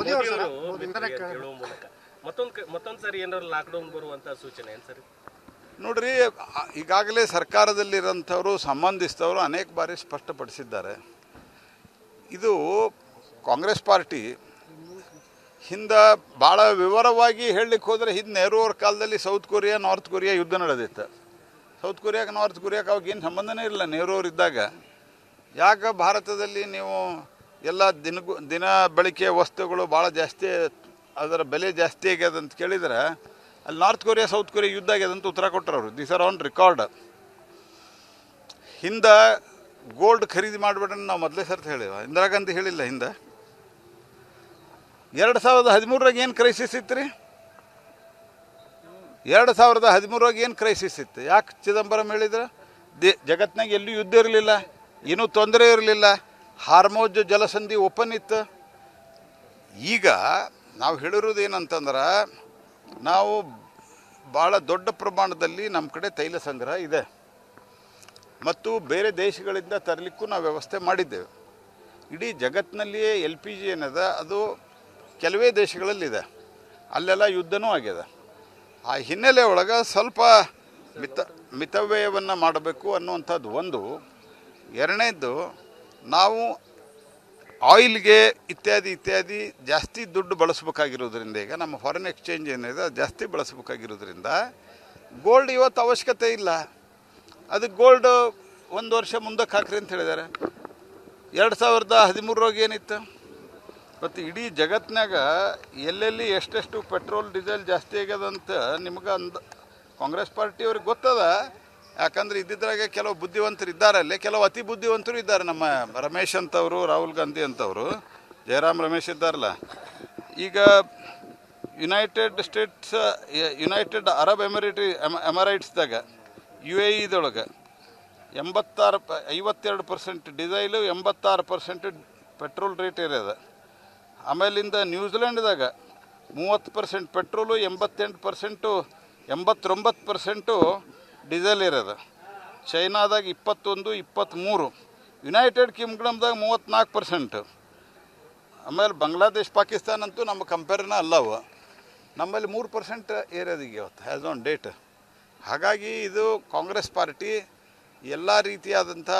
ಹೇಳುವ ಮೂಲಕ ಮತ್ತೊಂದು ಸರಿ ಏನಾದ್ರು ಲಾಕ್ಡೌನ್ ಬರುವಂತ ಸೂಚನೆ ಏನು ಸರ್? ನೋಡ್ರಿ, ಈಗಾಗಲೇ ಸರ್ಕಾರದಲ್ಲಿರೋಂಥವರು ಸಂಬಂಧಿಸಿದವರು ಅನೇಕ ಬಾರಿ ಸ್ಪಷ್ಟಪಡಿಸಿದ್ದಾರೆ. ಇದು ಕಾಂಗ್ರೆಸ್ ಪಾರ್ಟಿ ಹಿಂದೆ ಭಾಳ ವಿವರವಾಗಿ ಹೇಳಲಿಕ್ಕೆ ಹೋದರೆ ಹಿಂದೆ ನೆಹರು ಅವ್ರ ಕಾಲದಲ್ಲಿ ಸೌತ್ ಕೊರಿಯಾ ನಾರ್ತ್ ಕೊರಿಯಾ ಯುದ್ಧ ನಡೆದಿತ್ತು. ಸೌತ್ ಕೊರಿಯಾಗೆ ನಾರ್ತ್ ಕೊರಿಯಾಕ್ಕೆ ಅವಾಗೇನು ಸಂಬಂಧನೇ ಇಲ್ಲ ನೆಹರು ಅವ್ರು ಇದ್ದಾಗ. ಯಾಕೆ ಭಾರತದಲ್ಲಿ ನೀವು ಎಲ್ಲ ದಿನ ಬಳಕೆಯ ವಸ್ತುಗಳು ಭಾಳ ಜಾಸ್ತಿ, ಅದರ ಬೆಲೆ ಜಾಸ್ತಿ ಆಗ್ಯದ ಅಂತ ಕೇಳಿದ್ರೆ ಅಲ್ಲಿ ನಾರ್ತ್ ಕೊರಿಯಾ ಸೌತ್ ಕೊರಿಯಾ ಯುದ್ಧ ಆಗ್ಯದಂತ ಉತ್ತರ ಕೊಟ್ಟರು ಅವರು. This are on record. ಹಿಂದೆ ಗೋಲ್ಡ್ ಖರೀದಿ ಮಾಡಿಬಿಡ್ರಿ ನಾವು ಮೊದಲೇ ಸರ್ತಿ ಹೇಳಿವ, ಇಂದಿರಾ ಗಾಂಧಿ ಹೇಳಿಲ್ಲ. ಹಿಂದೆ 2013ರಾಗ ಏನು ಕ್ರೈಸಿಸ್ ಇತ್ತು ರೀ? 2013ರಾಗ ಏನು ಕ್ರೈಸಿಸ್ ಇತ್ತು? ಯಾಕೆ ಚಿದಂಬರಂ ಹೇಳಿದ್ರೆ ಜಗತ್ತಿನಾಗ ಎಲ್ಲೂ ಯುದ್ಧ ಇರಲಿಲ್ಲ, ಏನೂ ತೊಂದರೆ ಇರಲಿಲ್ಲ, ಹಾರ್ಮೋಜ್ ಜಲಸಂಧಿ ಓಪನ್ ಇತ್ತು. ಈಗ ನಾವು ಹೇಳಿರೋದು ಏನಂತಂದ್ರೆ, ನಾವು ಭಾಳ ದೊಡ್ಡ ಪ್ರಮಾಣದಲ್ಲಿ ನಮ್ಮ ಕಡೆ ತೈಲ ಸಂಗ್ರಹ ಇದೆ ಮತ್ತು ಬೇರೆ ದೇಶಗಳಿಂದ ತರಲಿಕ್ಕೂ ನಾವು ವ್ಯವಸ್ಥೆ ಮಾಡಿದ್ದೇವೆ. ಇಡೀ ಜಗತ್ತಿನಲ್ಲಿಯೇ LPG ಏನಿದೆ ಅದು ಕೆಲವೇ ದೇಶಗಳಲ್ಲಿದೆ, ಅಲ್ಲೆಲ್ಲ ಯುದ್ಧನೂ ಆಗ್ಯದ. ಆ ಹಿನ್ನೆಲೆ ಒಳಗೆ ಸ್ವಲ್ಪ ಮಿತವ್ಯಯವನ್ನು ಮಾಡಬೇಕು ಅನ್ನುವಂಥದ್ದು ಒಂದು. ಎರಡನೇದು, ನಾವು ಆಯಿಲ್ಗೆ ಇತ್ಯಾದಿ ಜಾಸ್ತಿ ದುಡ್ಡು ಬಳಸಬೇಕಾಗಿರೋದ್ರಿಂದ, ಈಗ ನಮ್ಮ ಫಾರಿನ್ ಎಕ್ಸ್ಚೇಂಜ್ ಏನಿದೆ ಜಾಸ್ತಿ ಬಳಸಬೇಕಾಗಿರೋದ್ರಿಂದ ಗೋಲ್ಡ್ ಇವತ್ತು ಅವಶ್ಯಕತೆ ಇಲ್ಲ. ಅದಕ್ಕೆ ಗೋಲ್ಡ್ ಒಂದು ವರ್ಷ ಮುಂದಕ್ಕೆ ಹಾಕ್ರಿ ಅಂತ ಹೇಳಿದ್ದಾರೆ. 2013ರಾಗ ಏನಿತ್ತು? ಮತ್ತು ಇಡೀ ಜಗತ್ತಿನಾಗ ಎಲ್ಲೆಲ್ಲಿ ಎಷ್ಟೆಷ್ಟು ಪೆಟ್ರೋಲ್ ಡೀಸೆಲ್ ಜಾಸ್ತಿ ಆಗ್ಯದಂತ ನಿಮ್ಗೆ ಕಾಂಗ್ರೆಸ್ ಪಾರ್ಟಿಯವ್ರಿಗೆ ಗೊತ್ತದ. ಯಾಕಂದ್ರೆ ಇದ್ದಿದ್ರಾಗೆ ಕೆಲವು ಬುದ್ಧಿವಂತರು ಇದ್ದಾರೆ, ಅಲ್ಲೇ ಕೆಲವು ಅತಿ ಬುದ್ಧಿವಂತರು ಇದ್ದಾರೆ. ನಮ್ಮ ರಮೇಶ್ ಅಂತವರು, ರಾಹುಲ್ ಗಾಂಧಿ ಅಂತವರು, ಜಯರಾಮ್ ರಮೇಶ್ ಇದ್ದಾರಲ್ಲ. ಈಗ ಯುನೈಟೆಡ್ ಅರಬ್ ಎಮಿರೇಟ್ಸ್ದಾಗ UAEದೊಳಗೆ 52% ಡೀಸೈಲು, 86% ಪೆಟ್ರೋಲ್ ರೇಟ್ ಇರೋದು. ಆಮೇಲಿಂದ ನ್ಯೂಜಿಲೆಂಡ್ದಾಗ 30% ಪೆಟ್ರೋಲು, 89% ಡೀಸೆಲ್ ಇರೋದು. ಚೈನಾದಾಗ 21, 23. ಯುನೈಟೆಡ್ ಕಿಂಗ್ಡಮ್ದಾಗ 34%. ಆಮೇಲೆ ಬಾಂಗ್ಲಾದೇಶ್ ಪಾಕಿಸ್ತಾನ ಅಂತೂ ನಮ್ಮ ಕಂಪೇರ್ನ ಅಲ್ಲವು. ನಮ್ಮಲ್ಲಿ 3% ಏರಿಯೋದೀಗ ಇವತ್ತು ಆ್ಯಸ್ ಆನ್ ಡೇಟ್. ಹಾಗಾಗಿ ಇದು ಕಾಂಗ್ರೆಸ್ ಪಾರ್ಟಿ ಎಲ್ಲ ರೀತಿಯಾದಂಥ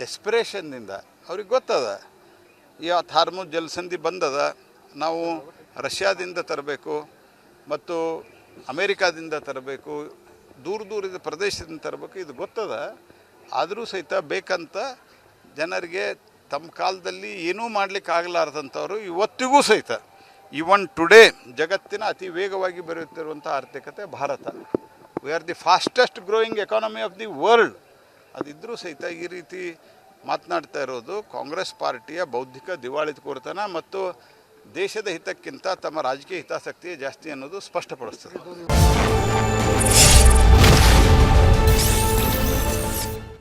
ಡೆಸ್ಪಿರೇಷನ್ನಿಂದ ಅವ್ರಿಗೆ ಗೊತ್ತದ ಇವತ್ತು ಹಾರ್ಮೋಜ್ ಜಲಸಂಧಿ ಬಂದದ, ನಾವು ರಷ್ಯಾದಿಂದ ತರಬೇಕು ಮತ್ತು ಅಮೇರಿಕಾದಿಂದ ತರಬೇಕು, ದೂರದ ಪ್ರದೇಶದಿಂದ ತರಬೇಕು, ಇದು ಗೊತ್ತದ. ಆದರೂ ಸಹಿತ ಬೇಕಂತ ಜನರಿಗೆ ತಮ್ಮ ಕಾಲದಲ್ಲಿ ಏನೂ ಮಾಡಲಿಕ್ಕೆ ಆಗಲಾರ್ದಂಥವ್ರು ಇವತ್ತಿಗೂ ಸಹಿತ ಇವನ್ ಟುಡೇ ಜಗತ್ತಿನ ಅತಿ ವೇಗವಾಗಿ ಬೆಳೆಯುತ್ತಿರುವಂಥ ಆರ್ಥಿಕತೆ Bharat. We are the fastest growing economy of the world. ಅದಿದ್ದರೂ ಸಹಿತ ಈ ರೀತಿ ಮಾತನಾಡ್ತಾ ಇರೋದು ಕಾಂಗ್ರೆಸ್ ಪಾರ್ಟಿಯ ಬೌದ್ಧಿಕ ದಿವಾಳಿತನ ಮತ್ತು ದೇಶದ ಹಿತಕ್ಕಿಂತ ತಮ್ಮ ರಾಜಕೀಯ ಹಿತಾಸಕ್ತಿಯೇ ಜಾಸ್ತಿ ಅನ್ನೋದು ಸ್ಪಷ್ಟಪಡಿಸ್ತದೆ.